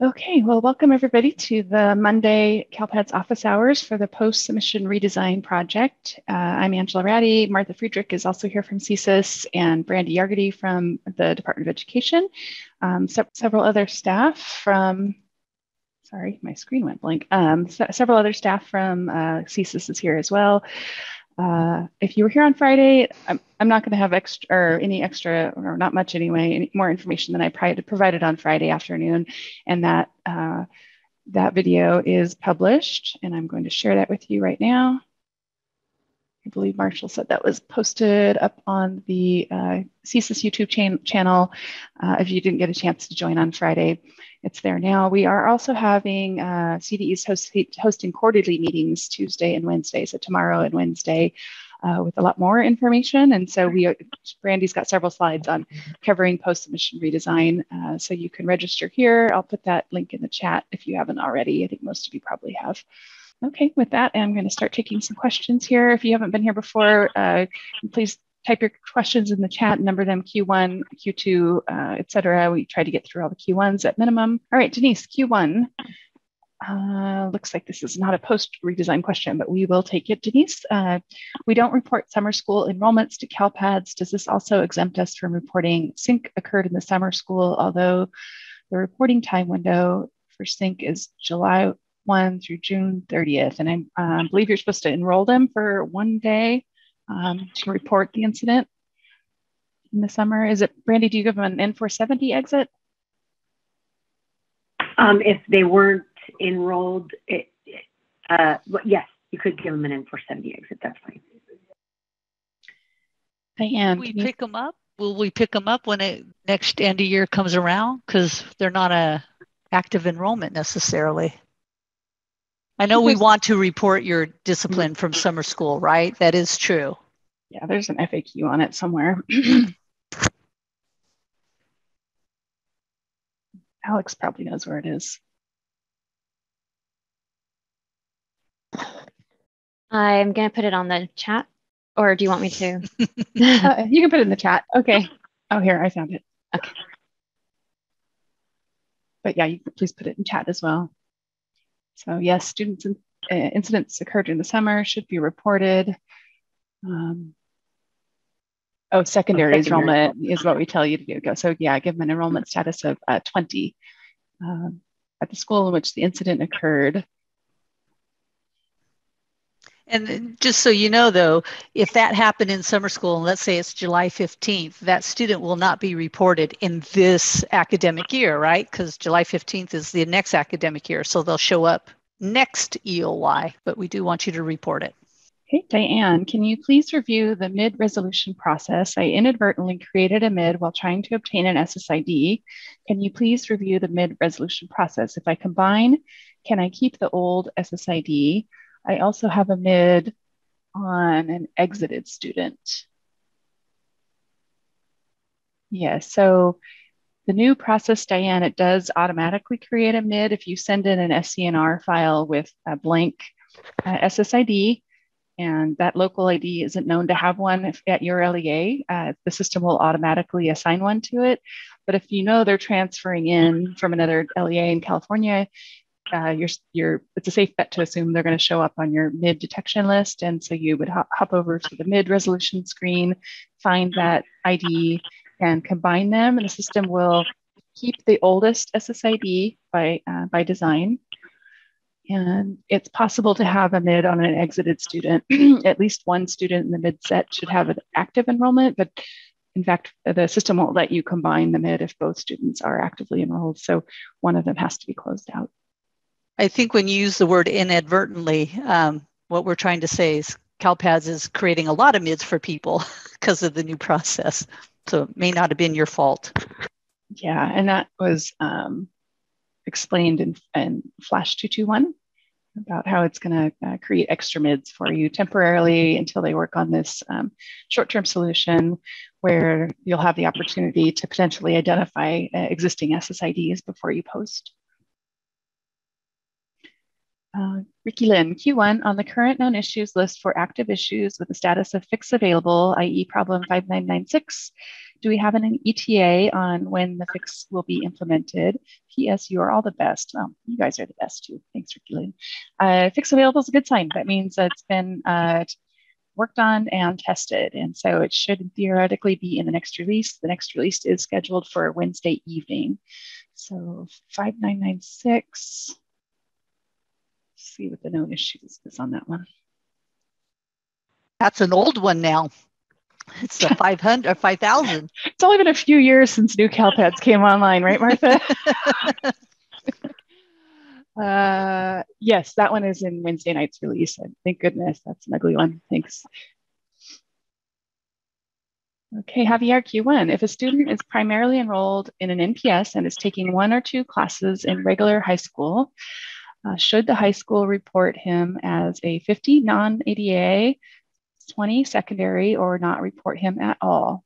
Okay, well, welcome everybody to the Monday CalPADS office hours for the post-submission redesign project. I'm Angela Ratty. Martha Friedrich is also here from CSIS, and Brandy Yargety from the Department of Education. Several other staff from, sorry, my screen went blank. Several other staff from CSIS is here as well. If you were here on Friday, I'm not going to have any extra, or not much anyway, any more information than I provided on Friday afternoon. And that video is published, and I'm going to share that with you right now. I believe Marshall said that was posted up on the CSIS YouTube channel. If you didn't get a chance to join on Friday, it's there now. We are also having CDEs hosting quarterly meetings Tuesday and Wednesday, so tomorrow and Wednesday, with a lot more information. And so Brandy's got several slides on covering post-submission redesign, so you can register here. I'll put that link in the chat if you haven't already. I think most of you probably have. Okay, with that, I'm going to start taking some questions here. If you haven't been here before, please type your questions in the chat, number them Q1, Q2, etc. We try to get through all the Q1s at minimum. All right, Denise, Q1. Looks like this is not a post-redesign question, but we will take it. Denise, we don't report summer school enrollments to CalPADS. Does this also exempt us from reporting sync occurred in the summer school, although the reporting time window for sync is July 1 through June 30th. And I believe you're supposed to enroll them for one day to report the incident in the summer. Is it, Brandy, do you give them an N470 exit? If they weren't enrolled, yes, you could give them an N470 exit, that's fine. Diane, we pick them up? Will we pick them up when next end of year comes around? Because they're not a active enrollment necessarily. I know we want to report your discipline from summer school, right? That is true. Yeah, there's an FAQ on it somewhere. Alex probably knows where it is. I'm going to put it on the chat, or do you want me to? You can put it in the chat. Okay. Oh, here, I found it. Okay. But yeah, you can please put it in chat as well. So yes, students incidents occurred in the summer should be reported. Secondary enrollment is what we tell you to do. So yeah, give them an enrollment status of 20 at the school in which the incident occurred. And just so you know, though, if that happened in summer school, and let's say it's July 15th, that student will not be reported in this academic year, right? Because July 15th is the next academic year. So they'll show up next EOY, but we do want you to report it. Okay, Diane, can you please review the MID resolution process? I inadvertently created a MID while trying to obtain an SSID. Can you please review the MID resolution process? If I combine, can I keep the old SSID? I also have a MID on an exited student. Yes, so the new process, Diane, it does automatically create a MID if you send in an SENR file with a blank SSID, and that local ID isn't known to have one at your LEA. The system will automatically assign one to it. But if you know they're transferring in from another LEA in California, it's a safe bet to assume they're going to show up on your MID detection list. And so you would hop over to the MID resolution screen, find that ID, and combine them. And the system will keep the oldest SSID by design. And it's possible to have a MID on an exited student. At least one student in the MID set should have an active enrollment, but in fact, the system won't let you combine the MID if both students are actively enrolled. So one of them has to be closed out. I think when you use the word inadvertently, what we're trying to say is CalPADS is creating a lot of MIDs for people because of the new process. So it may not have been your fault. Yeah, and that was explained in Flash 221 about how it's going to create extra MIDs for you temporarily until they work on this short-term solution where you'll have the opportunity to potentially identify existing SSIDs before you post. Ricky Lynn, Q1, on the current known issues list for active issues with the status of fix available, i.e. problem 5996, Do we have an ETA on when the fix will be implemented? P.S. You are all the best. Oh, you guys are the best too. Thanks for killing. Fix available is a good sign. That means that it's been worked on and tested. And so it should theoretically be in the next release. The next release is scheduled for Wednesday evening. So 5996. Let's see what the known issues is on that one. That's an old one now. It's the 500 or 5,000. It's only been a few years since new CALPADS came online, right, Martha? Yes, that one is in Wednesday night's release. Thank goodness. That's an ugly one. Thanks. Okay, Javier Q1. If a student is primarily enrolled in an NPS and is taking 1 or 2 classes in regular high school, should the high school report him as a 50 non-ADA, 20 secondary, or not report him at all?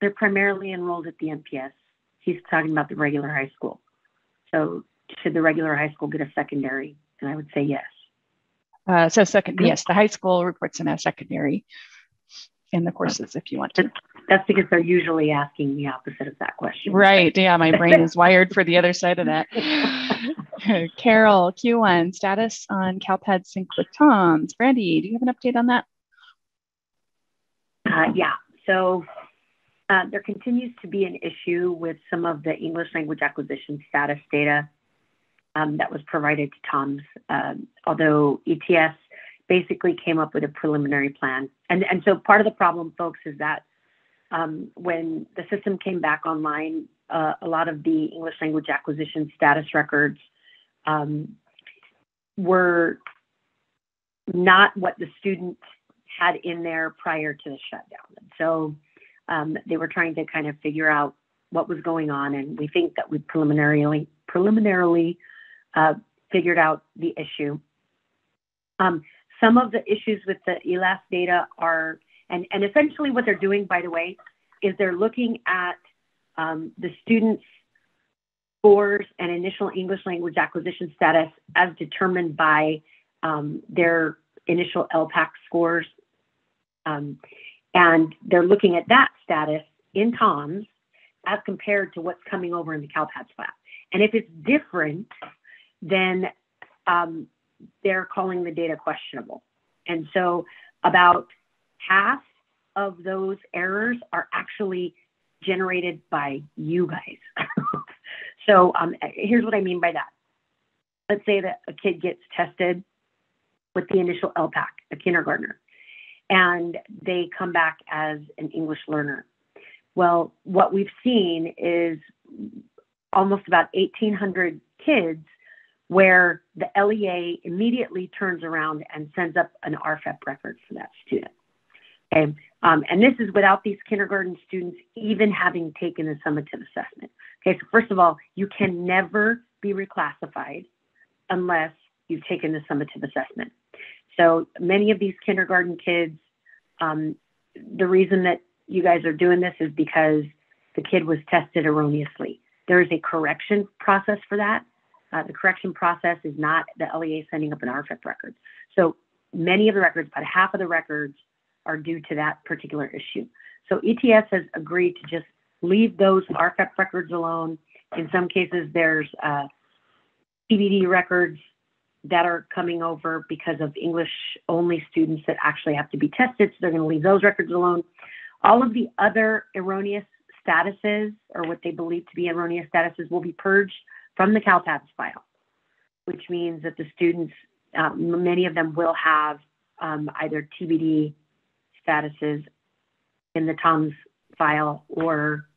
They're primarily enrolled at the NPS. He's talking about the regular high school. So should the regular high school get a secondary? And I would say yes. Yes, the high school reports him as secondary in the courses if you want to. That's because they're usually asking the opposite of that question. Right. Yeah, my brain is wired for the other side of that. Carol, Q1, status on CalPADS sync with TOMS. Brandy, do you have an update on that? Yeah. So there continues to be an issue with some of the English language acquisition status data that was provided to TOMS, although ETS basically came up with a preliminary plan. And so part of the problem, folks, is that when the system came back online, a lot of the English language acquisition status records were not what the student had in there prior to the shutdown. And so they were trying to kind of figure out what was going on. And we think that we preliminarily figured out the issue. Some of the issues with the ELAS data are, and essentially what they're doing, by the way, is they're looking at the students' scores and initial English language acquisition status as determined by their initial ELPAC scores. And they're looking at that status in TOMS as compared to what's coming over in the CalPADS file. And if it's different, then they're calling the data questionable. And so about half of those errors are actually generated by you guys. So here's what I mean by that. Let's say that a kid gets tested with the initial ELPAC, a kindergartner, and they come back as an English learner. Well, what we've seen is almost about 1,800 kids where the LEA immediately turns around and sends up an RFEP record for that student. Okay, and this is without these kindergarten students even having taken the summative assessment. Okay, so first of all, you can never be reclassified unless you've taken the summative assessment. So many of these kindergarten kids, the reason that you guys are doing this is because the kid was tested erroneously. There is a correction process for that. The correction process is not the LEA sending up an RFEP record. So many of the records, about half of the records, are due to that particular issue. So ETS has agreed to just leave those RFEP records alone. In some cases, there's TBD records that are coming over because of English-only students that actually have to be tested, so they're going to leave those records alone. All of the other erroneous statuses, or what they believe to be erroneous statuses, will be purged from the CalPADS file, which means that the students, many of them will have either TBD statuses in the TOMS file or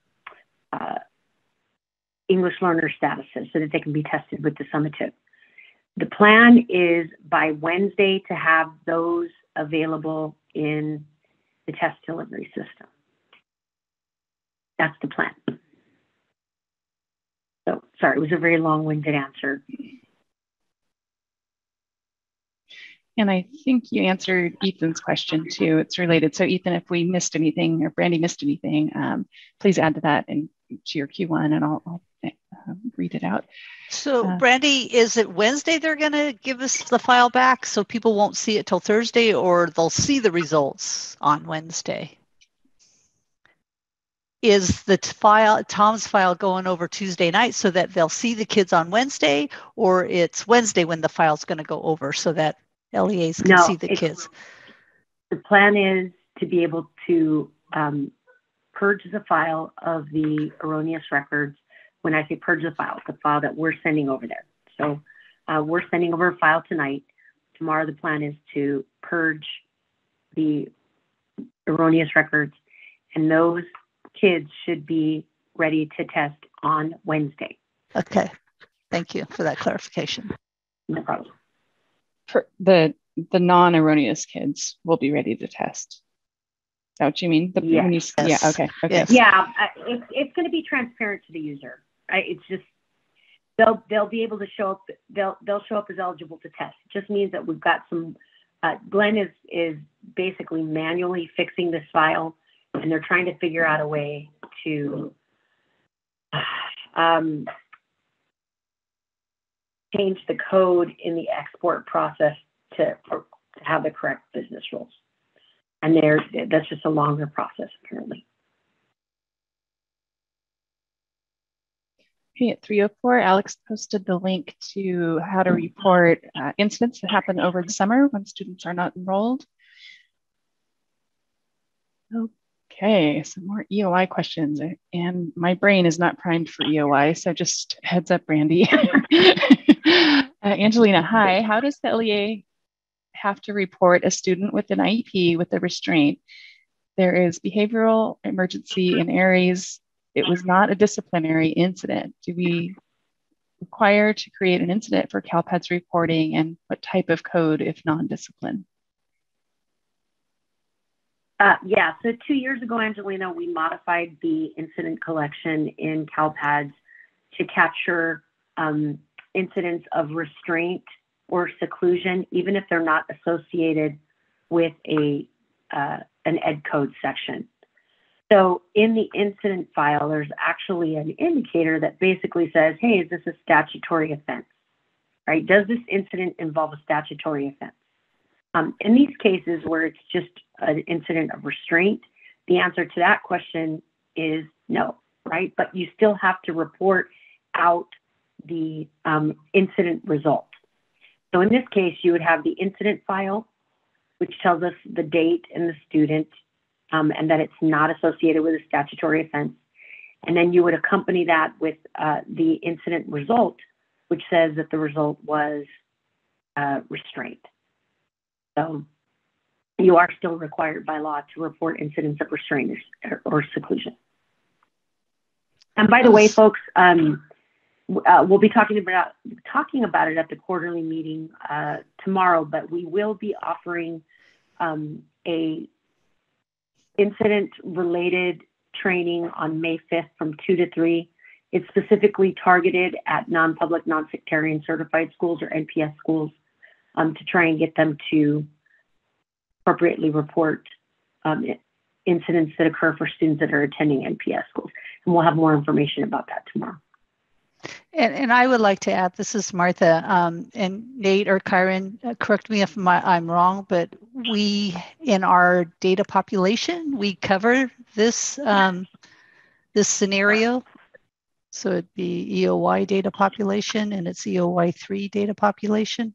English learner statuses so that they can be tested with the summative. The plan is by Wednesday to have those available in the test delivery system. That's the plan. So, sorry, it was a very long-winded answer. And I think you answered Ethan's question too. It's related. So Ethan, if we missed anything or Brandy missed anything, please add to that and to your Q1 and I'll read it out. So Brandy, is it Wednesday they're going to give us the file back so people won't see it till Thursday, or they'll see the results on Wednesday? is the Tom's file going over Tuesday night so that they'll see the kids on Wednesday, or it's Wednesday when the file's going to go over so that LEAs can see the kids? The plan is to be able to purge the file of the erroneous records. When I say purge the file that we're sending over there. So we're sending over a file tonight. Tomorrow the plan is to purge the erroneous records, and those kids should be ready to test on Wednesday. Okay, thank you for that clarification. No problem. For the non-erroneous kids will be ready to test. Is that what you mean? Yes. Yeah, okay. Yes. Yeah, it's going to be transparent to the user. It's just they'll be able to show up. They'll show up as eligible to test. It just means that we've got some. Glenn is basically manually fixing this file, and they're trying to figure out a way to change the code in the export process to have the correct business rules. And that's just a longer process apparently. Okay, at 3:04, Alex posted the link to how to report incidents that happen over the summer when students are not enrolled. Okay, some more EOI questions, and my brain is not primed for EOI, so just heads up, Brandy. Angelina, hi. How does the LEA have to report a student with an IEP with a restraint? There is behavioral emergency in Aeries. It was not a disciplinary incident. Do we require to create an incident for CALPADS reporting, and what type of code if non-discipline? Yeah, so 2 years ago, Angelina, we modified the incident collection in CALPADS to capture incidents of restraint or seclusion, even if they're not associated with an ed code section. So in the incident file, there's actually an indicator that basically says, hey, is this a statutory offense, right? Does this incident involve a statutory offense? In these cases where it's just an incident of restraint, the answer to that question is no, right? But you still have to report out the incident result. So in this case, you would have the incident file, which tells us the date and the student, and that it's not associated with a statutory offense. And then you would accompany that with the incident result, which says that the result was restraint. So you are still required by law to report incidents of restraint or seclusion. And by the way, folks, we'll be talking about it at the quarterly meeting tomorrow, but we will be offering a incident-related training on May 5th from 2 to 3. It's specifically targeted at non-public, non-sectarian certified schools or NPS schools to try and get them to appropriately report incidents that occur for students that are attending NPS schools. And we'll have more information about that tomorrow. And I would like to add, this is Martha, and Nate or Kyron, correct me if I'm wrong, but we, in our data population, we cover this, this scenario. So it'd be EOY data population, and it's EOY 3 data population.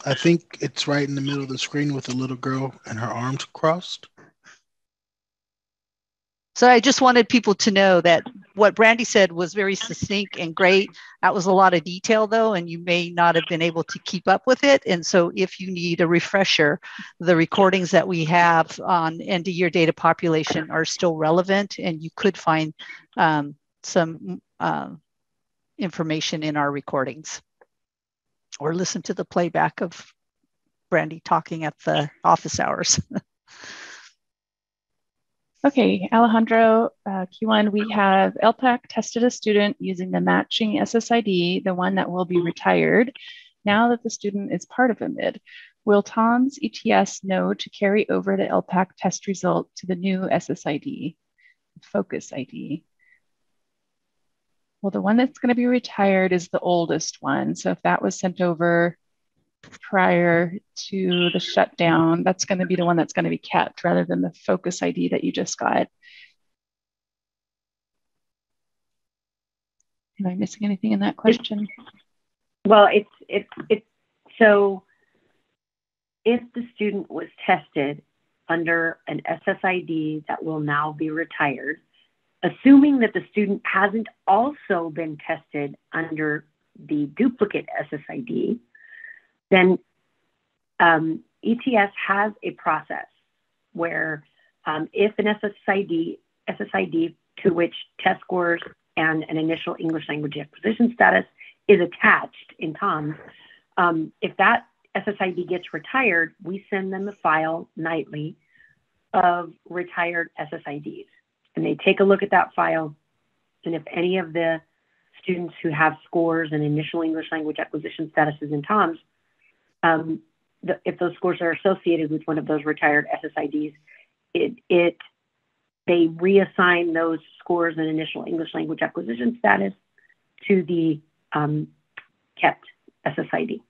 I think it's right in the middle of the screen with the little girl and her arms crossed. So I just wanted people to know that what Brandy said was very succinct and great. That was a lot of detail though, and you may not have been able to keep up with it. And so if you need a refresher, the recordings that we have on end of year data population are still relevant, and you could find some information in our recordings, or listen to the playback of Brandy talking at the office hours. Okay, Alejandro, Q1, we have ELPAC tested a student using the matching SSID, the one that will be retired, now that the student is part of a MID. Will Tom's ETS know to carry over the ELPAC test result to the new SSID, focus ID? Well, the one that's going to be retired is the oldest one. So if that was sent over prior to the shutdown, that's going to be the one that's going to be kept rather than the focus ID that you just got. Am I missing anything in that question? Well, so if the student was tested under an SSID that will now be retired, assuming that the student hasn't also been tested under the duplicate SSID, then ETS has a process where if an SSID to which test scores and an initial English language acquisition status is attached in TOMS, if that SSID gets retired, we send them a file nightly of retired SSIDs. And they take a look at that file. And if any of the students who have scores and initial English language acquisition statuses in TOMS, if those scores are associated with one of those retired SSIDs, they reassign those scores and initial English language acquisition status to the kept SSID.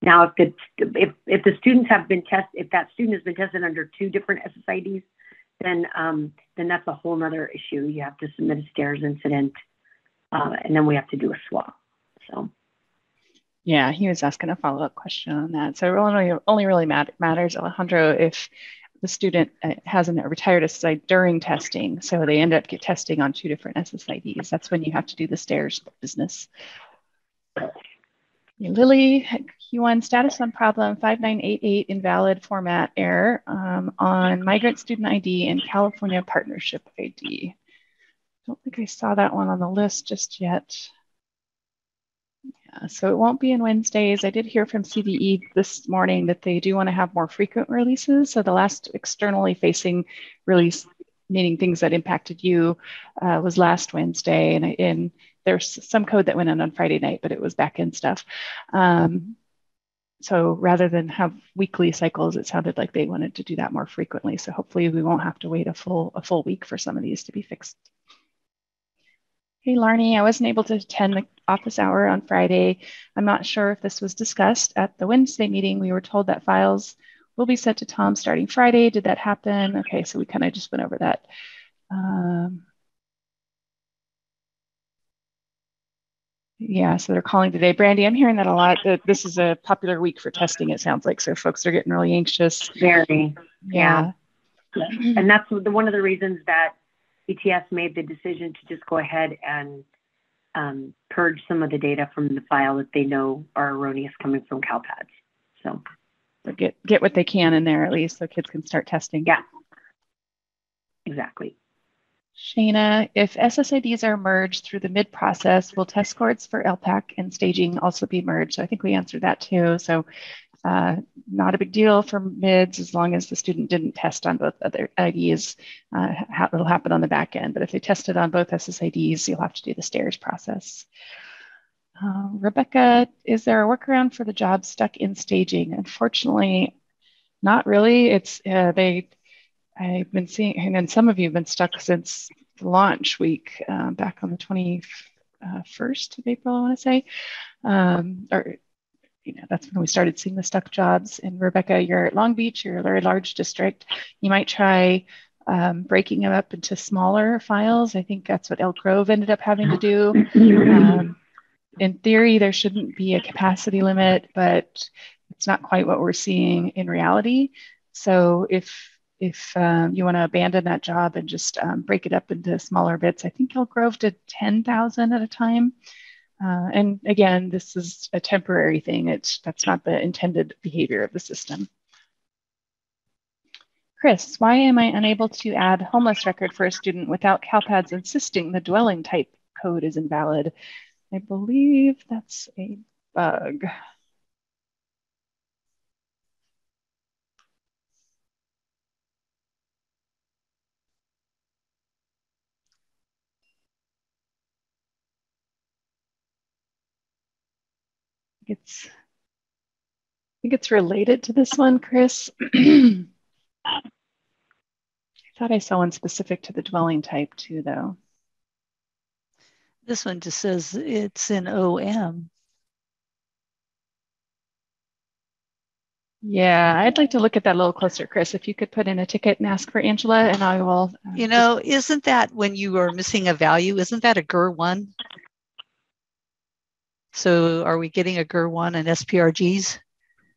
Now, if the students have been tested, if that student has been tested under 2 different SSIDs, then that's a whole nother issue. You have to submit a STARS incident, and then we have to do a swap. So. Yeah, he was asking a follow-up question on that. So it only really matters, Alejandro, if the student hasn't retired SSID during testing. So they end up testing on 2 different SSIDs. That's when you have to do the STARS business. Lily, Q1 status on problem 5988 invalid format error on migrant student ID and California partnership ID. Don't think I saw that one on the list just yet. Yeah, so it won't be in Wednesdays. I did hear from CDE this morning that they do want to have more frequent releases. So the last externally facing release, meaning things that impacted you, was last Wednesday. And there's some code that went in on Friday night, but it was back-end stuff. So rather than have weekly cycles, it sounded like they wanted to do that more frequently. So hopefully we won't have to wait a full week for some of these to be fixed. Hey, Larnie, I wasn't able to attend the office hour on Friday. I'm not sure if this was discussed at the Wednesday meeting. We were told that files will be sent to Tom starting Friday. Did that happen? Okay, so we kind of just went over that. Yeah, so they're calling today. Brandy, I'm hearing that a lot. This is a popular week for testing, it sounds like. So folks are getting really anxious. Very. Yeah. And that's one of the reasons that ETS made the decision to just go ahead and purge some of the data from the file that they know are erroneous coming from CALPADS. So get what they can in there at least so kids can start testing. Yeah, exactly. Shayna, if SSIDs are merged through the mid process, will test scores for ELPAC and staging also be merged? So I think we answered that too. So not a big deal for mids as long as the student didn't test on both other IDs. It'll happen on the back end, but if they tested on both SSIDs, you'll have to do the STARS process. Rebecca, is there a workaround for the job stuck in staging? Unfortunately, not really. I've been seeing, and then some of you have been stuck since the launch week back on the 21st of April, I want to say. That's when we started seeing the stuck jobs. And Rebecca, you're at Long Beach, you're a very large district. You might try breaking them up into smaller files. I think that's what Elk Grove ended up having to do. In theory, there shouldn't be a capacity limit, but it's not quite what we're seeing in reality. So if you want to abandon that job and just break it up into smaller bits, I think Elk Grove did 10,000 at a time. And again, this is a temporary thing. That's not the intended behavior of the system. Chris, why am I unable to add homeless record for a student without CALPADS insisting the dwelling type code is invalid? I believe that's a bug. I think it's related to this one, Chris. I thought I saw one specific to the dwelling type too, though. This one just says it's in OM. Yeah, I'd like to look at that a little closer, Chris. If you could put in a ticket and ask for Angela, and I will. Isn't that when you are missing a value, isn't that a GER1? So are we getting a GER1 and SPRGs?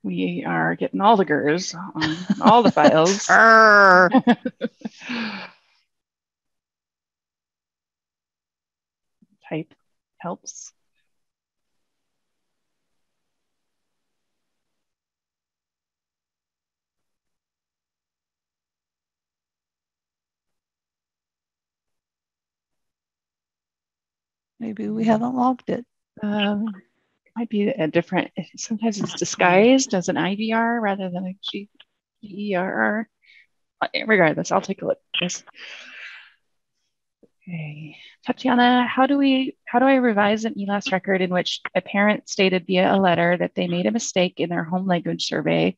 We are getting all the GERs on all the files. Type helps. Maybe we haven't logged it. Might be a different, sometimes it's disguised as an IVR rather than a GERR. Regardless, I'll take a look at this. Okay, Tatiana, how do I revise an ELAS record in which a parent stated via a letter that they made a mistake in their home language survey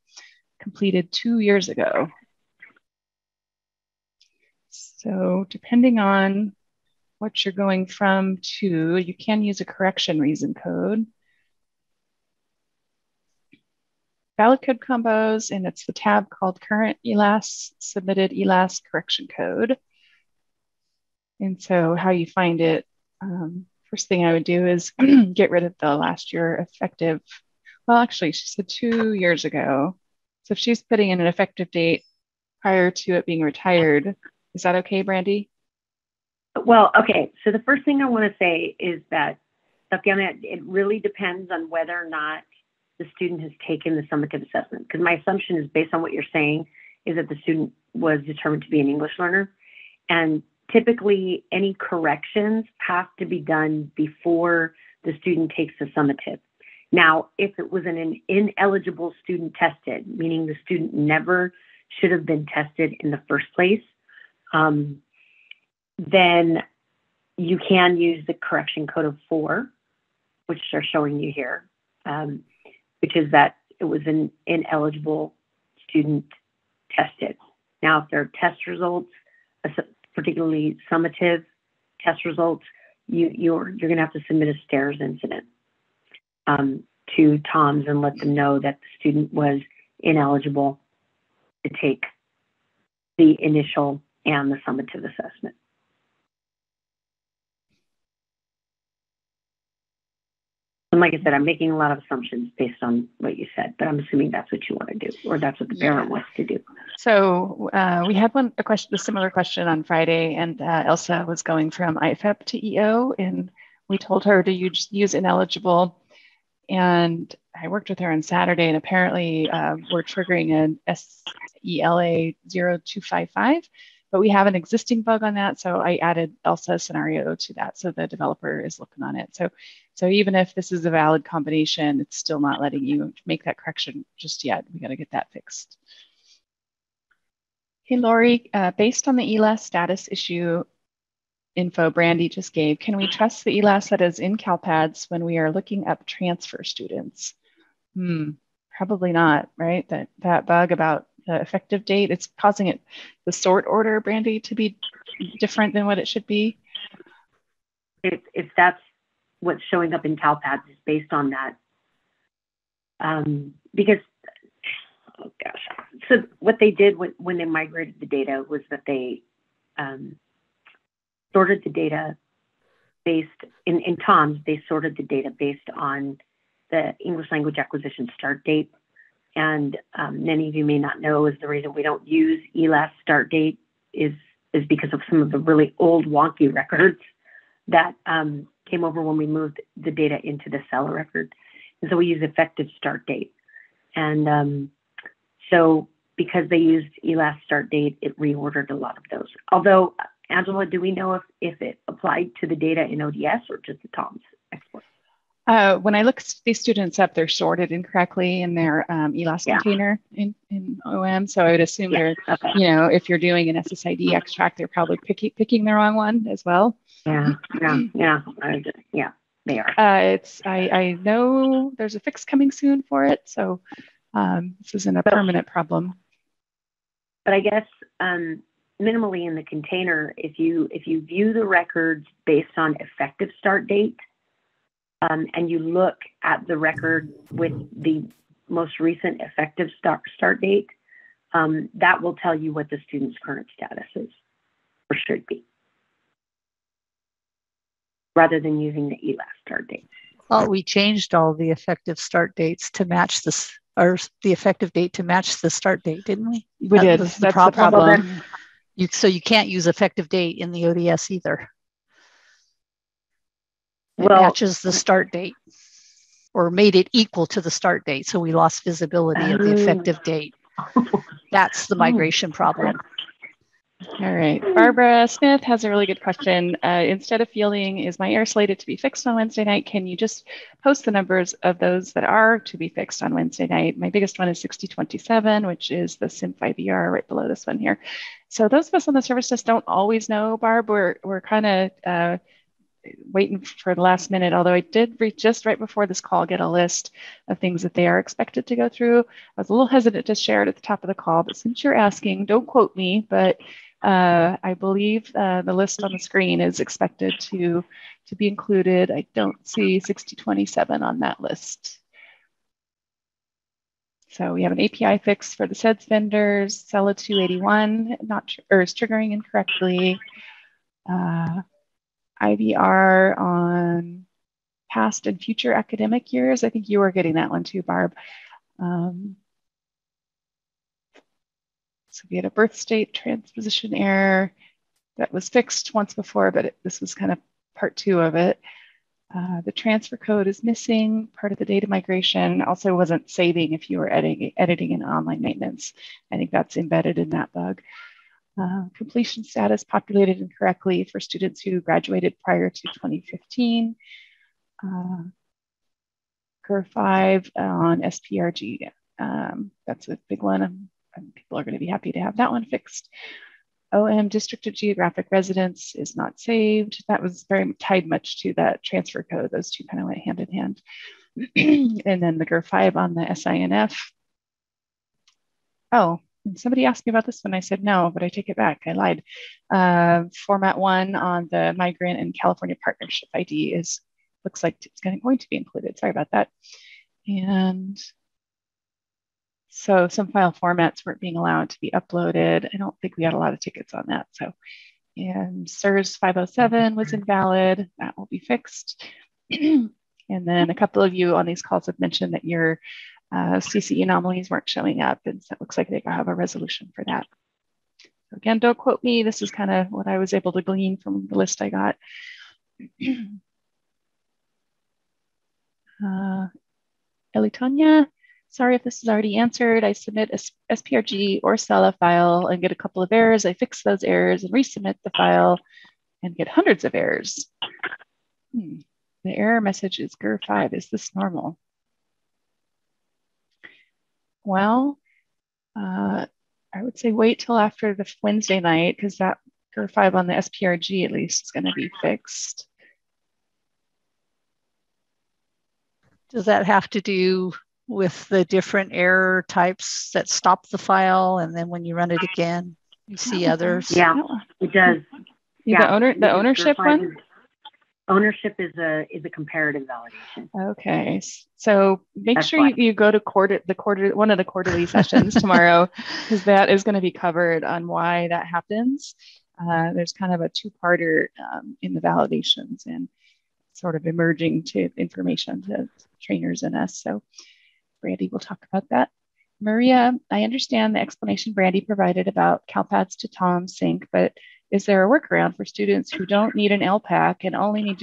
completed 2 years ago? So depending on what you're going from to, you can use a correction reason code. Valid code combos, and it's the tab called Current ELAS, Submitted ELAS Correction Code. And so how you find it, first thing I would do is get rid of the last year effective. Well, actually, she said 2 years ago. So if she's putting in an effective date prior to it being retired, is that okay, Brandy? Well, okay. So the first thing I want to say is that, Tatiana, it really depends on whether or not the student has taken the summative assessment. Because my assumption is, based on what you're saying, is that the student was determined to be an English learner. And typically, any corrections have to be done before the student takes the summative. Now, if it was an ineligible student tested, meaning the student never should have been tested in the first place, then you can use the correction code of 4, which they're showing you here, which is that it was an ineligible student tested. Now, if there are test results, particularly summative test results, you're going to have to submit a STARS incident to TOMS and let them know that the student was ineligible to take the initial and the summative assessment. And like I said, I'm making a lot of assumptions based on what you said, but I'm assuming that's what you want to do, or that's what the parent wants to do. So we had a similar question on Friday, and Elsa was going from IFEP to EO, and we told her to use ineligible. And I worked with her on Saturday, and apparently we're triggering an SELA0255, but we have an existing bug on that. So I added Elsa scenario to that. So the developer is looking on it. So even if this is a valid combination, it's still not letting you make that correction just yet. We got to get that fixed. Hey, Lori, based on the ELAS status issue info Brandy just gave, can we trust the ELAS that is in CALPADS when we are looking up transfer students? Probably not, right? That bug about the effective date, it's causing the sort order, Brandy, to be different than what it should be. If that's what's showing up in CALPADS, is based on that. Because, oh gosh. So what they did when they migrated the data was that they sorted the data based, in TOMS, they sorted the data based on the English language acquisition start date. And many of you may not know, is the reason we don't use ELAS start date is because of some of the really old wonky records that came over when we moved the data into the SELA record. And so we use effective start date. And so because they used ELAS start date, it reordered a lot of those. Although, Angela, do we know if it applied to the data in ODS or just the TOMS export? When I look these students up, they're sorted incorrectly in their ELAS container in OM. So I would assume they're, if you're doing an SSID extract, they're probably picking the wrong one as well. Yeah, they are. I know there's a fix coming soon for it, so this isn't a permanent problem. But I guess minimally in the container, if you view the records based on effective start date, and you look at the record with the most recent effective start date, that will tell you what the student's current status is or should be, rather than using the ELAS start date. Well, we changed all the effective start dates to match this, or the effective date to match the start date, didn't we? We did. Was That's the problem. So you can't use effective date in the ODS either. It Well, matches the start date, or made it equal to the start date. So we lost visibility of the effective date. That's the migration problem. All right. Barbara Smith has a really good question. Instead of fielding, is my error slated to be fixed on Wednesday night? Can you just post the numbers of those that are to be fixed on Wednesday night? My biggest one is 6027, which is the SIM5ER right below this one here. So those of us on the service desk don't always know, Barb. We're kind of waiting for the last minute, although I did just right before this call get a list of things that they are expected to go through. I was a little hesitant to share it at the top of the call, but since you're asking, don't quote me, but I believe the list on the screen is expected to be included. I don't see 6027 on that list. So we have an API fix for the SEDS vendors, SELA 281 is triggering incorrectly. IVR on past and future academic years. I think you were getting that one too, Barb. So we had a birth state transposition error that was fixed once before, but this was kind of part 2 of it. The transfer code is missing. Part of the data migration also wasn't saving if you were editing in online maintenance. I think that's embedded in that bug. Completion status populated incorrectly for students who graduated prior to 2015. GER5 on SPRG. That's a big one. People are going to be happy to have that one fixed. OM District of Geographic Residence is not saved. That was very tied much to that transfer code. Those two kind of went hand in hand. And then the GER5 on the SINF. Oh, and somebody asked me about this one. I said no, but I take it back. I lied. Format 1 on the migrant and California partnership ID looks like it's going to be included. Sorry about that. And so some file formats weren't being allowed to be uploaded. I don't think we had a lot of tickets on that. So, and SIRS 507 was invalid. That will be fixed. And then a couple of you on these calls have mentioned that your CCE anomalies weren't showing up, and so it looks like they have a resolution for that. So again, don't quote me. This is kind of what I was able to glean from the list I got. Elitonia, sorry if this is already answered. I submit a SPRG or SELA file and get a couple of errors. I fix those errors and resubmit the file and get hundreds of errors. The error message is GER5. Is this normal? Well, I would say wait till after the Wednesday night, because that GER5 on the SPRG at least is going to be fixed. Does that have to do with the different error types that stop the file, and then when you run it again, you see others? Yeah, it does. Yeah, the ownership one? Ownership is a comparative validation. Okay, so make sure you go to one of the quarterly sessions tomorrow, because that is going to be covered on why that happens. There's kind of a 2-parter in the validations and sort of emerging to information to trainers and us. So Brandy will talk about that. Maria, I understand the explanation Brandy provided about CALPADS to Tom sync, but is there a workaround for students who don't need an ELPAC and only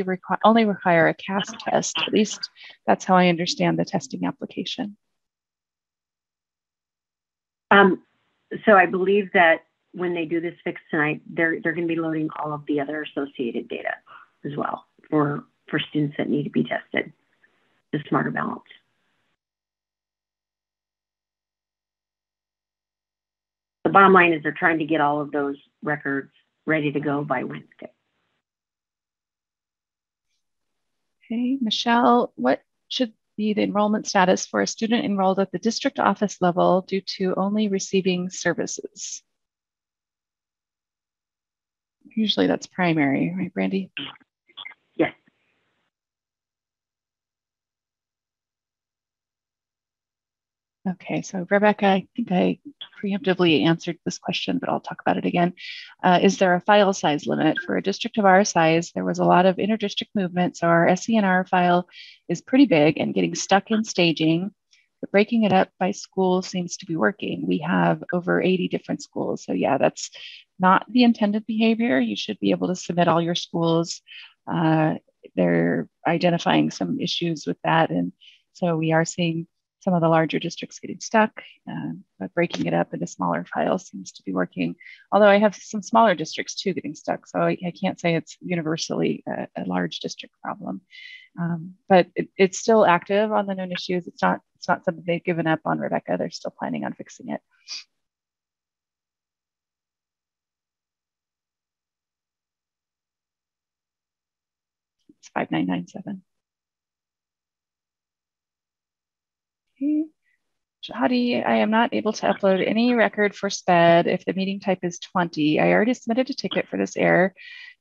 require a CAASP test? At least that's how I understand the testing application. So I believe that when they do this fix tonight, they're going to be loading all of the other associated data as well for students that need to be tested, the smarter balance. The bottom line is they're trying to get all of those records ready to go by Wednesday. Okay, Michelle, what should be the enrollment status for a student enrolled at the district office level due to only receiving services? Usually that's primary, right, Brandy? Yes. Okay, so Rebecca, I think I preemptively answered this question, but I'll talk about it again. Is there a file size limit? For a district of our size, there was a lot of inter-district movement, so our SENR file is pretty big and getting stuck in staging, but breaking it up by school seems to be working. We have over 80 different schools, so yeah, that's not the intended behavior. You should be able to submit all your schools. They're identifying some issues with that, and so we are seeing some of the larger districts getting stuck, but breaking it up into smaller files seems to be working. Although I have some smaller districts too getting stuck, so I can't say it's universally a large district problem. But it's still active on the known issues. It's not something they've given up on, Rebecca. They're still planning on fixing it. It's 5997. Okay. Shahadi, I am not able to upload any record for SPED if the meeting type is 20. I already submitted a ticket for this error.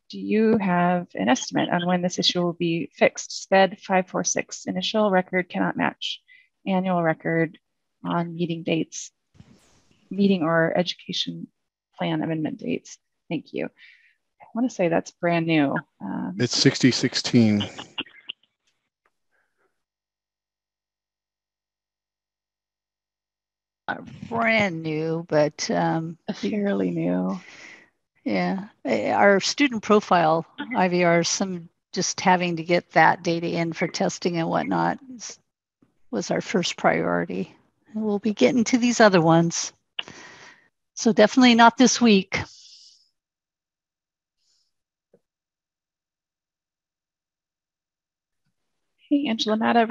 Do you have an estimate on when this issue will be fixed? SPED 546, initial record cannot match annual record on meeting dates, meeting or education plan amendment dates. Thank you. I want to say that's brand new. It's 6016. Brand new, but fairly new. Yeah, our student profile IVR, some just having to get that data in for testing and whatnot was our first priority. And we'll be getting to these other ones. So definitely not this week. Hey, Angela Matta,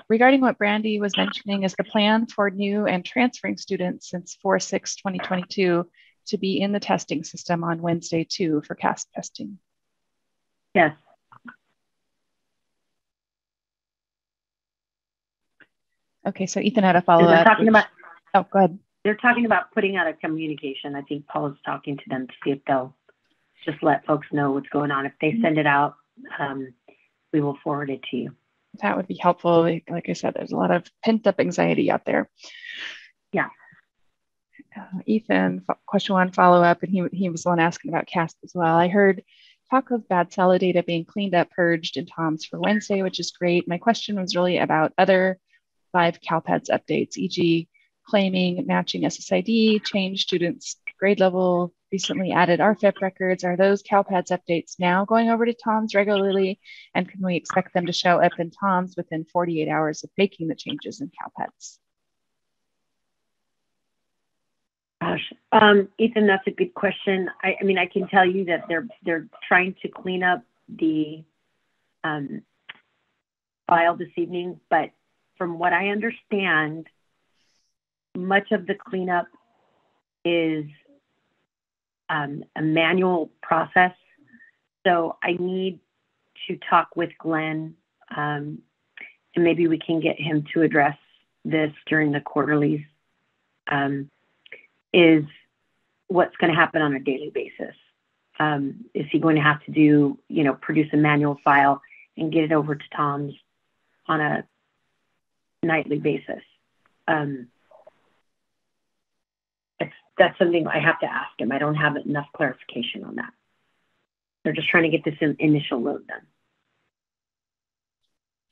regarding what Brandy was mentioning, is the plan for new and transferring students since 4/6/2022 to be in the testing system on Wednesday too for CAASP testing? Yes. Okay, so Ethan had a follow-up. Oh, go ahead. They're talking about putting out a communication. I think Paul is talking to them to see if they'll just let folks know what's going on. If they send it out, we will forward it to you. That would be helpful. Like I said, there's a lot of pent-up anxiety out there. Yeah. Ethan, question one follow-up, and he was the one asking about CAASP as well. I heard talk of bad SELA data being cleaned up, purged in TOMS for Wednesday, which is great. My question was really about other 5 CALPADS updates, e.g. claiming matching SSID, change students' grade level, recently added RFIP records. Are those CALPADS updates now going over to TOMS regularly? And can we expect them to show up in TOMS within 48 hours of making the changes in CALPADS? Gosh, Ethan, that's a good question. I mean, I can tell you that they're trying to clean up the file this evening, but from what I understand, much of the cleanup is a manual process. So I need to talk with Glenn, and maybe we can get him to address this during the quarterlies. Is what's going to happen on a daily basis. Is he going to have to do, produce a manual file and get it over to TOMS on a nightly basis? That's something I have to ask him. I don't have enough clarification on that. They're just trying to get this initial load done.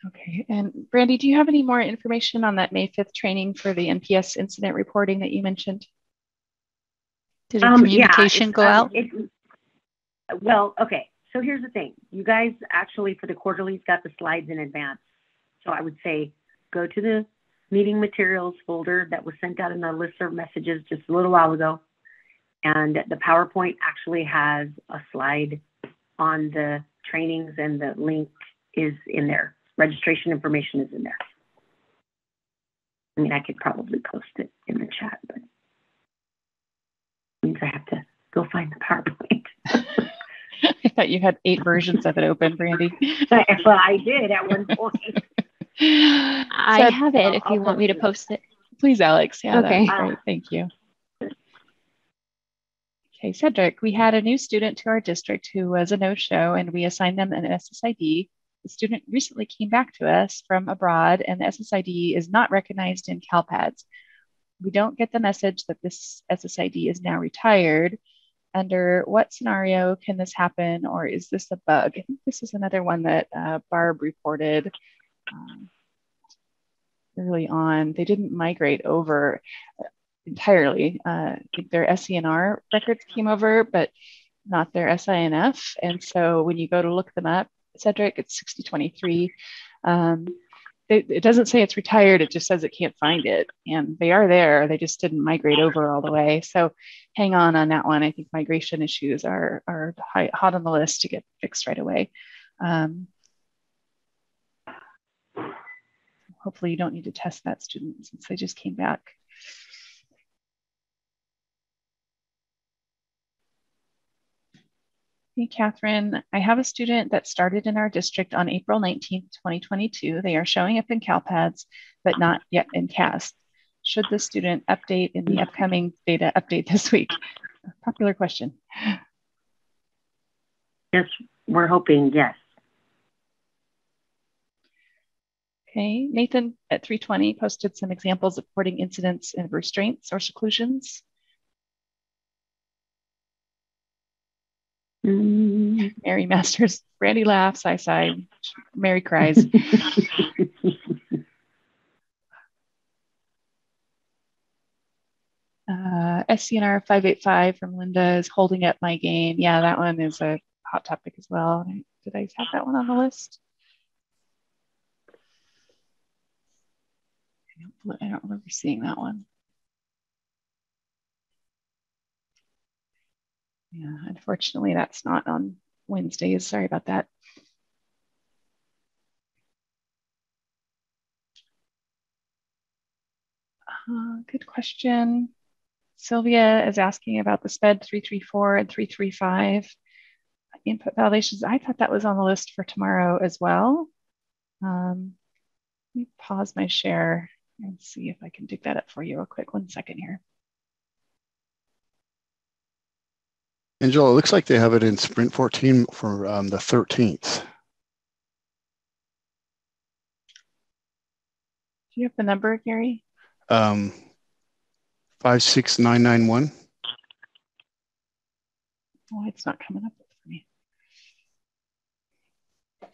Okay, and Brandy, do you have any more information on that May 5th training for the NPS incident reporting that you mentioned? Did a communication go out? Well, okay. So here's the thing. You guys actually, for the quarterlies, got the slides in advance. So I would say go to the meeting materials folder that was sent out in the listserv messages just a little while ago. And the PowerPoint actually has a slide on the trainings, and the link is in there. Registration information is in there. I mean, I could probably post it in the chat, but means I have to go find the PowerPoint. I thought you had 8 versions of it open, Brandy. Well, I did at one point. I have it if you want me to post it. Please, Alex. Yeah, okay. That's great. Thank you. Okay, Cedric, we had a new student to our district who was a no-show, and we assigned them an SSID. The student recently came back to us from abroad, and the SSID is not recognized in CALPADS. we don't get the message that this SSID is now retired. Under what scenario can this happen, or is this a bug? I think this is another one that Barb reported early on. They didn't migrate over entirely. I think their SENR records came over, but not their SINF. And so when you go to look them up, Cedric, it's 6023. It doesn't say it's retired, it just says it can't find it. And they are there, they just didn't migrate over all the way. So hang on that one. I think migration issues are hot on the list to get fixed right away. Hopefully you don't need to test that student since they just came back. Hey, Catherine, I have a student that started in our district on April 19th, 2022. They are showing up in CALPADS, but not yet in CAASP. Should the student update in the upcoming data update this week? Popular question. Yes, we're hoping, yes. Okay, Nathan at 320 posted some examples of reporting incidents and restraints or seclusions. Mary Masters, Brandy laughs, I sigh, Mary cries. SENR0585 from Linda is holding up my game. Yeah, that one is a hot topic as well. Did I have that one on the list? I don't remember seeing that one. Yeah, unfortunately, that's not on Wednesdays. Sorry about that. Good question. Sylvia is asking about the SPED 334 and 335 input validations. I thought that was on the list for tomorrow as well. Let me pause my share and see if I can dig that up for you real quick. 1 second here. Angela, it looks like they have it in Sprint 14 for the 13th. Do you have the number, Gary? 56991. Oh, it's not coming up for me. It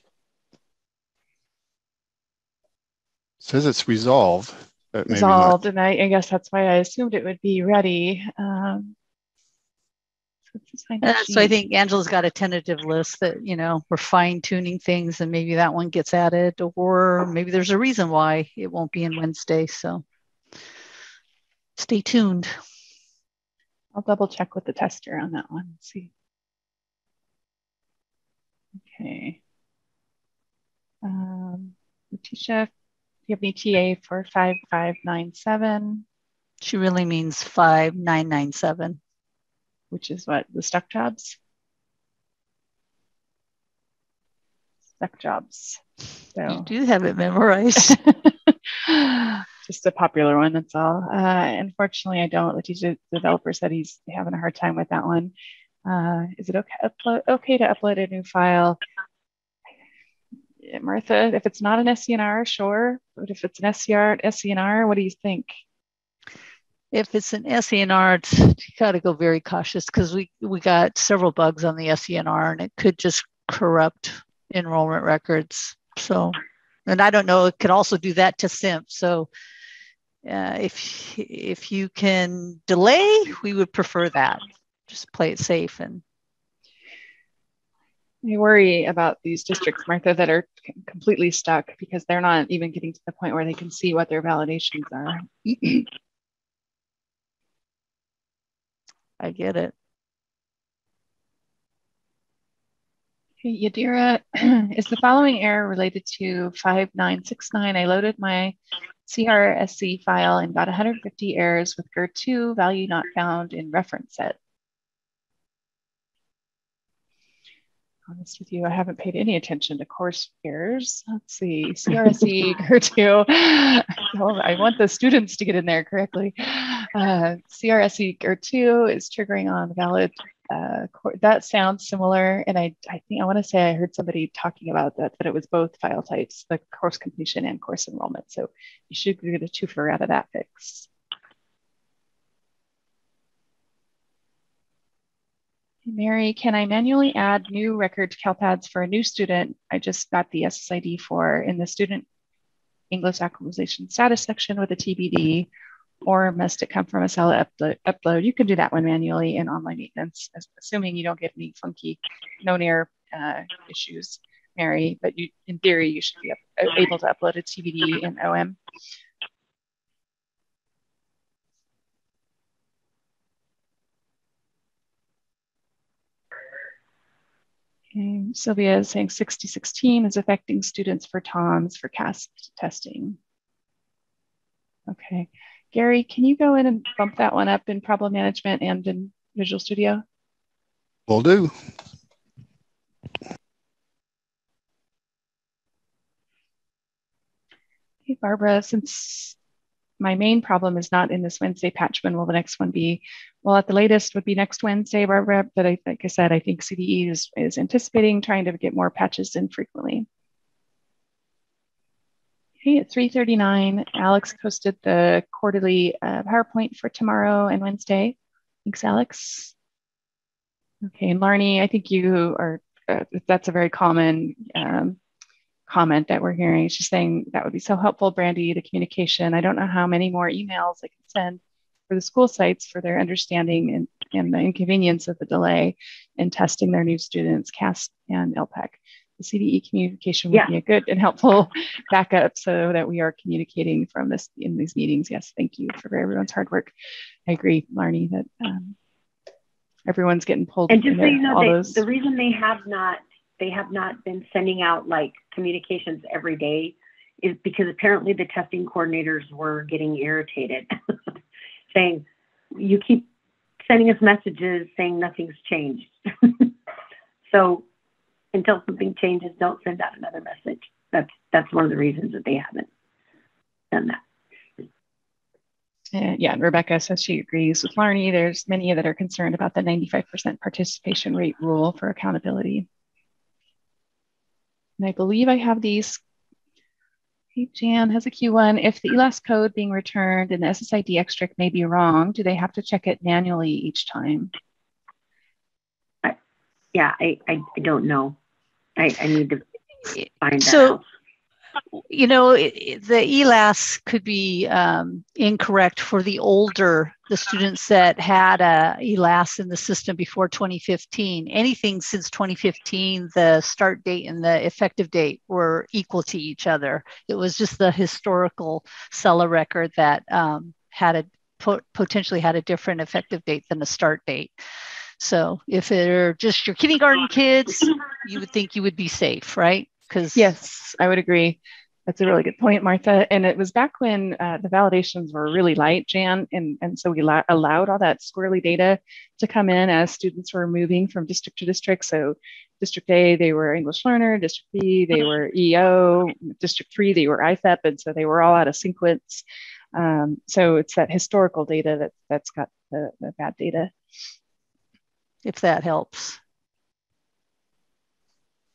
says it's resolved. But maybe Resolved, not. and I guess that's why I assumed it would be ready. So I think Angela's got a tentative list that, you know, we're fine tuning things and maybe that one gets added, or maybe there's a reason why it won't be in Wednesday. So stay tuned. I'll double check with the tester on that one. Let's see. Okay. Letitia, do you have any TA for 5597? She really means 5997. Which is what, the stuck jobs? Stuck jobs. So. You do have it memorized. Just a popular one, that's all. Unfortunately, I don't. Letitia, the developer said he's having a hard time with that one. Is it okay to upload a new file? Martha, if it's not an SCNR, sure. But if it's an SCNR, what do you think? If it's an SENR, you got to go very cautious because we got several bugs on the SENR and it could just corrupt enrollment records. So, and I don't know, it could also do that to SIMP. So if you can delay, we would prefer that. Just play it safe. And I worry about these districts, Martha, that are completely stuck because they're not even getting to the point where they can see what their validations are. I get it. Hey, Yadira, is the following error related to 5969? I loaded my CRSC file and got 150 errors with GER2 value not found in reference set. Honest with you, I haven't paid any attention to course errors. Let's see, CRSC GER2. Well, I want the students to get in there correctly. CRSC GER2 is triggering on valid. That sounds similar, and I think I want to say I heard somebody talking about that it was both file types, the course completion and course enrollment. So you should get a twofer out of that fix. Mary, can I manually add new record to CALPADS for a new student I just got the SSID for in the student English acquisition status section with a TBD, or must it come from a SELA upload? You can do that one manually in online maintenance, assuming you don't get any funky no-near issues, Mary, but in theory, you should be able to upload a TBD in OM. Okay. Sylvia is saying 6016 is affecting students for TOMS for CAASP testing. Okay. Gary, can you go in and bump that one up in problem management and in Visual Studio? Will do. Hey, Barbara, since my main problem is not in this Wednesday patch, when will the next one be? Well, at the latest would be next Wednesday, Barbara, but like I said, I think CDE is anticipating trying to get more patches in frequently. Okay, at 3:39, Alex posted the quarterly PowerPoint for tomorrow and Wednesday. Thanks, Alex. Okay, and Larnie, I think you are, that's a very common comment that we're hearing. She's saying that would be so helpful, Brandy, the communication. I don't know how many more emails I can send for the school sites for their understanding and the inconvenience of the delay in testing their new students, CAASP and ELPAC. The CDE communication would be a good and helpful backup so that we are communicating from this in these meetings. Yes, thank you for everyone's hard work. I agree, Larnie, that everyone's getting pulled. And just so you know, the reason they have not been sending out like communications every day is because apparently the testing coordinators were getting irritated, saying, you keep sending us messages saying nothing's changed. So until something changes, don't send out another message. That's one of the reasons that they haven't done that. Yeah, and Rebecca says she agrees with Larnie. There's many that are concerned about the 95% participation rate rule for accountability. And I believe I have these. Hey, Jan has a Q1. If the ELAS code being returned and the SSID extract may be wrong, do they have to check it manually each time? I don't know. I need to find that out. You know, the ELAS could be incorrect for the students that had a ELAS in the system before 2015. Anything since 2015, the start date and the effective date were equal to each other. It was just the historical SELA record that potentially had a different effective date than the start date. So if they're just your kindergarten kids, you would think you would be safe, right? Because yes, I would agree. That's a really good point, Martha. And it was back when the validations were really light, Jan, and so we allowed all that squirrely data to come in as students were moving from district to district. So District A, they were English learner. District B, they were EO. District 3, they were IFEP, and so they were all out of sequence. So it's that historical data that's got the bad data. If that helps.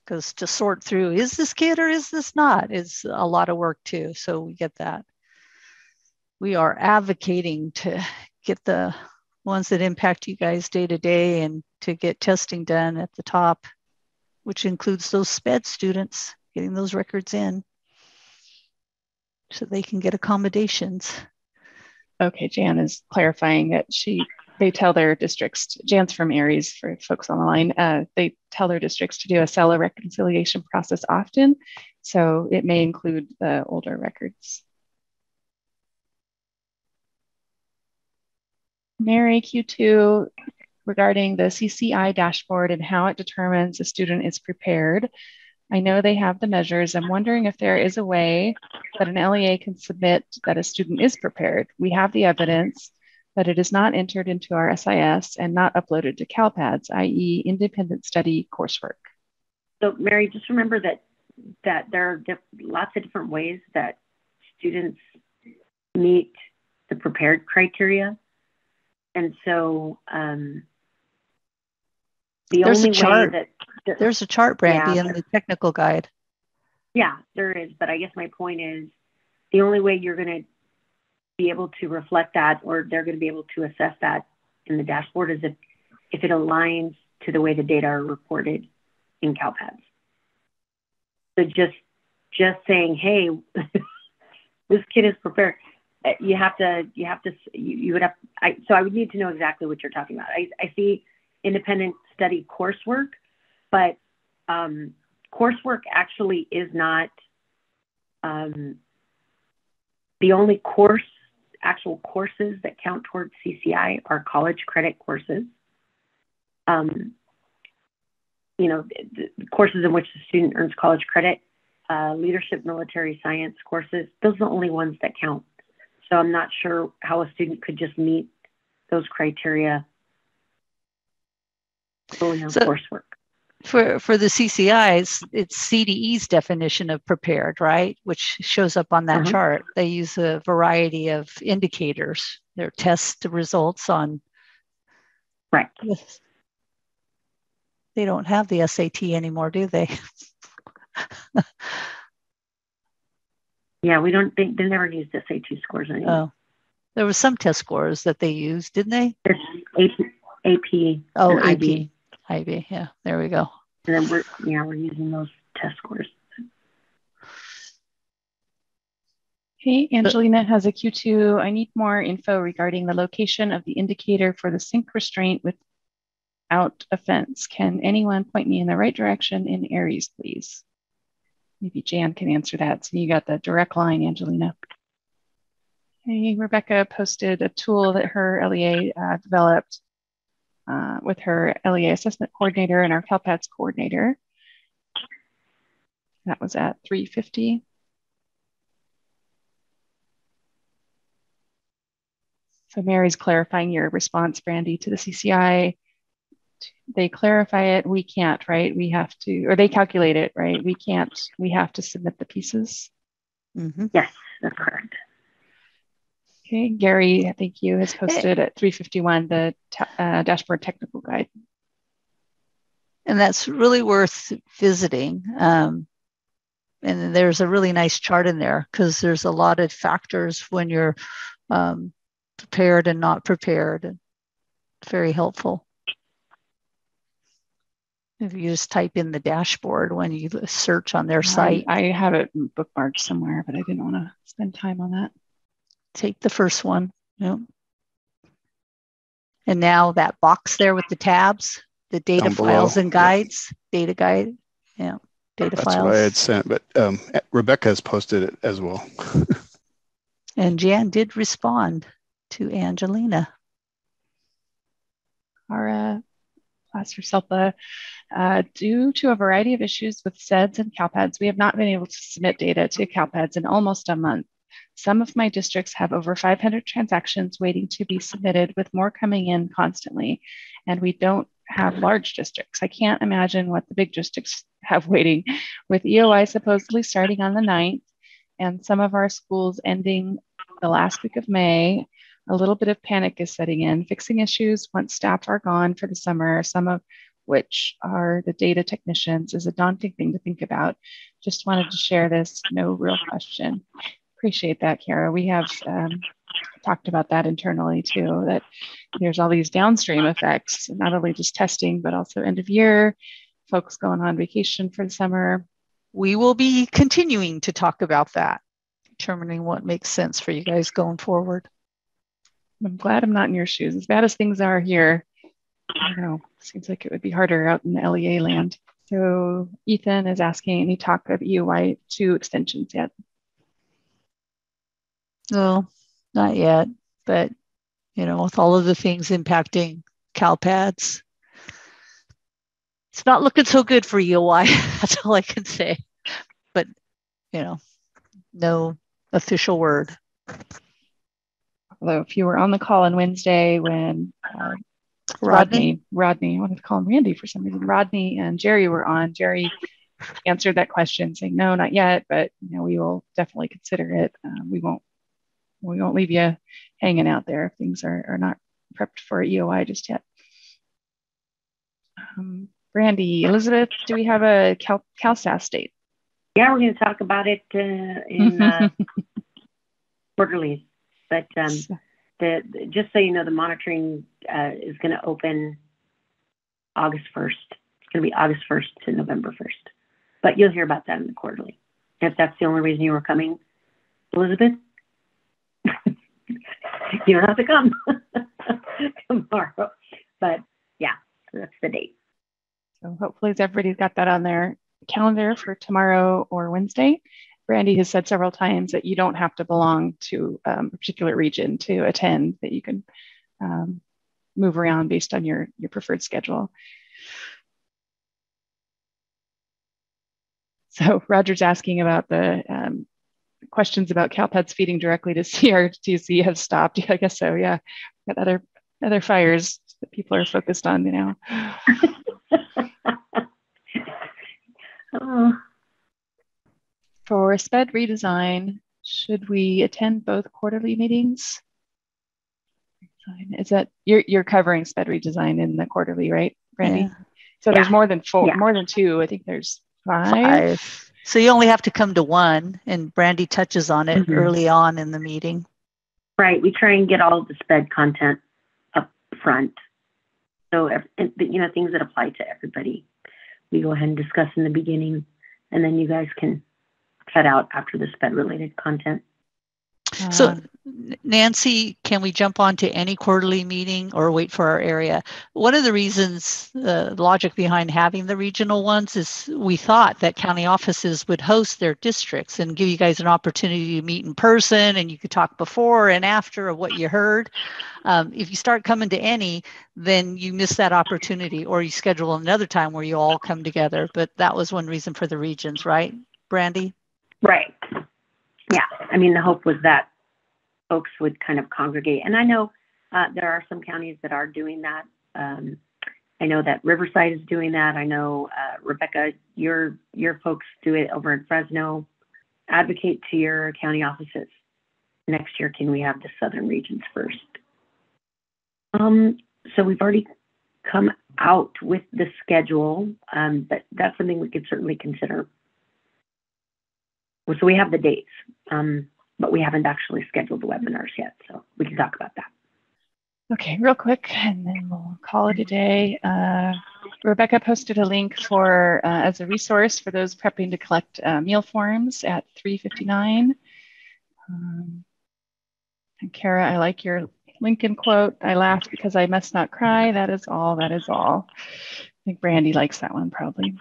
Because to sort through, is this kid or is this not, is a lot of work too. So we get that. We are advocating to get the ones that impact you guys day to day and to get testing done at the top, which includes those SPED students, getting those records in so they can get accommodations. Okay, Jan is clarifying that they tell their districts, Jan's from Aeries for folks on the line, they tell their districts to do a SELA reconciliation process often. So it may include the older records. Mary, Q2, regarding the CCI dashboard and how it determines a student is prepared. I know they have the measures. I'm wondering if there is a way that an LEA can submit that a student is prepared. We have the evidence, but it is not entered into our SIS and not uploaded to CALPADS, i.e. independent study coursework. So Mary, just remember that there are lots of different ways that students meet the prepared criteria. And so there's a chart, Brandy, in the technical guide. Yeah, there is. But I guess my point is the only way you're going to be able to reflect that, or they're going to be able to assess that in the dashboard, is if it aligns to the way the data are reported in CalPADS. So just saying, hey, this kid is prepared. You would have, so I would need to know exactly what you're talking about. I see independent study coursework, but coursework actually is not the only actual courses that count towards CCI are college credit courses. The courses in which the student earns college credit, leadership, military science courses, those are the only ones that count. So I'm not sure how a student could just meet those criteria solely on coursework. For the CCIs, it's CDE's definition of prepared, right? Which shows up on that chart. They use a variety of indicators. Their test results on. Right. They don't have the SAT anymore, do they? Yeah, they never used SAT scores anymore. Oh, there was some test scores that they used, didn't they? AP. Oh, AP. IB, yeah, there we go. And then we're using those test scores. Okay, Angelina has a Q2. I need more info regarding the location of the indicator for the sync restraint without offense. Can anyone point me in the right direction in Aeries, please? Maybe Jan can answer that. So you got the direct line, Angelina. Hey, Rebecca posted a tool that her LEA developed with her LEA assessment coordinator and our CalPADS coordinator. That was at 3:50. So Mary's clarifying your response, Brandy, to the CCI. They clarify it, we can't, right? We have to, or they calculate it, right? We can't, we have to submit the pieces. Yes, that's correct. Okay, Gary, thank you, has posted at 3:51 the dashboard technical guide. And that's really worth visiting. And there's a really nice chart in there because there's a lot of factors when you're prepared and not prepared. And very helpful. If you just type in the dashboard when you search on their site. I have it bookmarked somewhere, but I didn't want to spend time on that. Take the first one. Yep. And now that box there with the tabs, the data files and guides, data guide, data files. That's what I had sent, but Rebecca has posted it as well. And Jan did respond to Angelina. Our class for SELPA, due to a variety of issues with SEDS and CalPADS, we have not been able to submit data to CalPADS in almost a month. Some of my districts have over 500 transactions waiting to be submitted, with more coming in constantly, and we don't have large districts. I can't imagine what the big districts have waiting, with EOI supposedly starting on the 9th and some of our schools ending the last week of May. A little bit of panic is setting in. Fixing issues once staff are gone for the summer, some of which are the data technicians, is a daunting thing to think about. Just wanted to share this, no real question. Appreciate that, Kara. We have talked about that internally too, that there's all these downstream effects, not only just testing, but also end of year, folks going on vacation for the summer. We will be continuing to talk about that, determining what makes sense for you guys going forward. I'm glad I'm not in your shoes. As bad as things are here, I don't know, seems like it would be harder out in the LEA land. So Ethan is asking, any talk of EOI 2 extensions yet? No, not yet. But, with all of the things impacting CalPADS, it's not looking so good for EOI. That's all I can say. But, no official word. Although if you were on the call on Wednesday when Rodney, I wanted to call him Randy for some reason, Rodney and Jerry were on, Jerry answered that question saying, no, not yet, but we will definitely consider it. We won't leave you hanging out there if things are not prepped for EOI just yet. Brandy, Elizabeth, do we have a CalSAAS date? Yeah, we're going to talk about it in quarterlies. But just so you know, the monitoring is going to open August 1st. It's going to be August 1st to November 1st. But you'll hear about that in the quarterly. If that's the only reason you were coming, Elizabeth, you don't have to come tomorrow. But yeah, so that's the date. So hopefully everybody's got that on their calendar for tomorrow or Wednesday. Brandy has said several times that you don't have to belong to a particular region to attend, that you can move around based on your preferred schedule. So Roger's asking about the questions about CalPADS feeding directly to CRTC have stopped. I guess so, yeah. Got other fires that people are focused on, you know. Oh. For SPED redesign, should we attend both quarterly meetings? Is that you're covering SPED redesign in the quarterly, right, Brandy? Yeah. So there's more than Yeah. more than two. I think there's five. So you only have to come to one, and Brandy touches on it early on in the meeting. Right. We try and get all of the SPED content up front. So, you know, things that apply to everybody, we go ahead and discuss in the beginning, and then you guys can cut out after the SPED related content. So Nancy, can we jump on to any quarterly meeting or wait for our area? One of the reasons, the logic behind having the regional ones is we thought that county offices would host their districts and give you guys an opportunity to meet in person, and you could talk before and after of what you heard. If you start coming to any, then you miss that opportunity, or you schedule another time where you all come together. But that was one reason for the regions, right, Brandy? Right. Yeah. I mean, the hope was that folks would kind of congregate. And I know there are some counties that are doing that. I know that Riverside is doing that. I know, Rebecca, your folks do it over in Fresno. Advocate to your county offices. Next year, can we have the southern regions first? So we've already come out with the schedule, but that's something we could certainly consider. So we have the dates, but we haven't actually scheduled the webinars yet, so we can talk about that. Okay, real quick, and then we'll call it a day. Rebecca posted a link for as a resource for those prepping to collect meal forms at 3:59. And Kara, I like your Lincoln quote. I laughed because I must not cry. That is all. That is all. I think Brandy likes that one probably.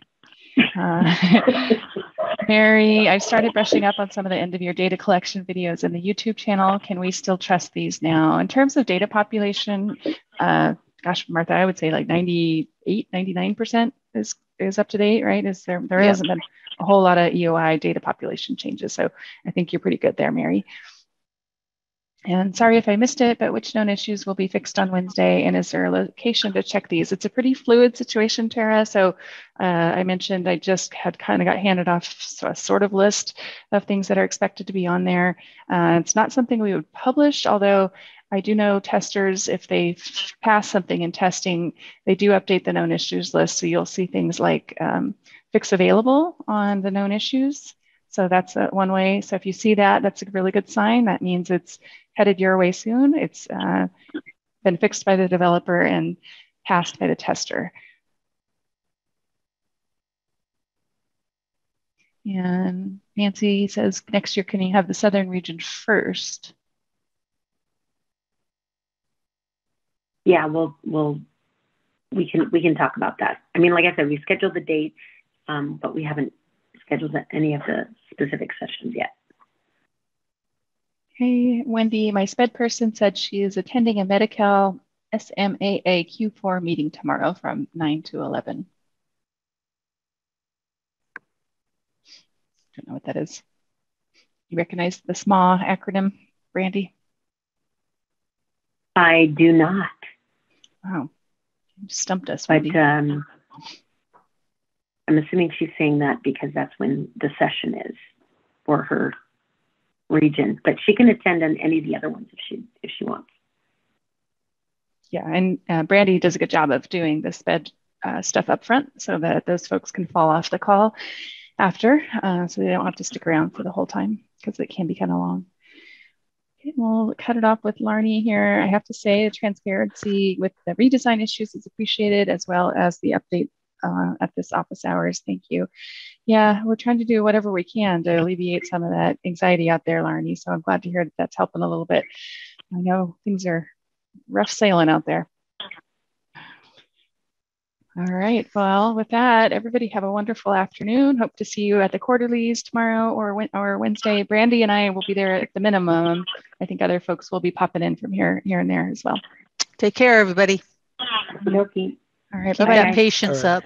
Mary, I've started brushing up on some of the end of year data collection videos in the YouTube channel. Can we still trust these now? In terms of data population, gosh, Martha, I would say like 98, 99% is up to date, right? There hasn't been a whole lot of EOI data population changes. So I think you're pretty good there, Mary. And sorry if I missed it, but which known issues will be fixed on Wednesday? And is there a location to check these? It's a pretty fluid situation, Tara. So I mentioned I just had kind of got handed off a sort of list of things that are expected to be on there. It's not something we would publish, although I do know testers, if they pass something in testing, they do update the known issues list. So you'll see things like fix available on the known issues. So that's one way. So if you see that, that's a really good sign. That means it's headed your way soon. It's been fixed by the developer and passed by the tester. And Nancy says, next year, can you have the southern region first? Yeah, we can talk about that. I mean, like I said, we scheduled the dates, but we haven't scheduled any of the specific sessions yet. Hey, Wendy, my SPED person said she is attending a Medi-Cal SMAA Q4 meeting tomorrow from 9 to 11. Don't know what that is. You recognize the SMA acronym, Brandy? I do not. Wow, you stumped us, but Wendy. I'm assuming she's saying that because that's when the session is for her region, but she can attend on any of the other ones if she wants. Yeah, and Brandy does a good job of doing the SPED stuff up front so that those folks can fall off the call after, so they don't have to stick around for the whole time because it can be kind of long. We'll cut it off with Larnie here. I have to say the transparency with the redesign issues is appreciated, as well as the update at this office hours. Thank you. Yeah, we're trying to do whatever we can to alleviate some of that anxiety out there, Larnie. So I'm glad to hear that that's helping a little bit. I know things are rough sailing out there. All right, well, with that, everybody have a wonderful afternoon. Hope to see you at the quarterlies tomorrow or Wednesday. Brandy and I will be there at the minimum. I think other folks will be popping in from here and there as well. Take care, everybody. Okay. All right, Keep bye. that patience up.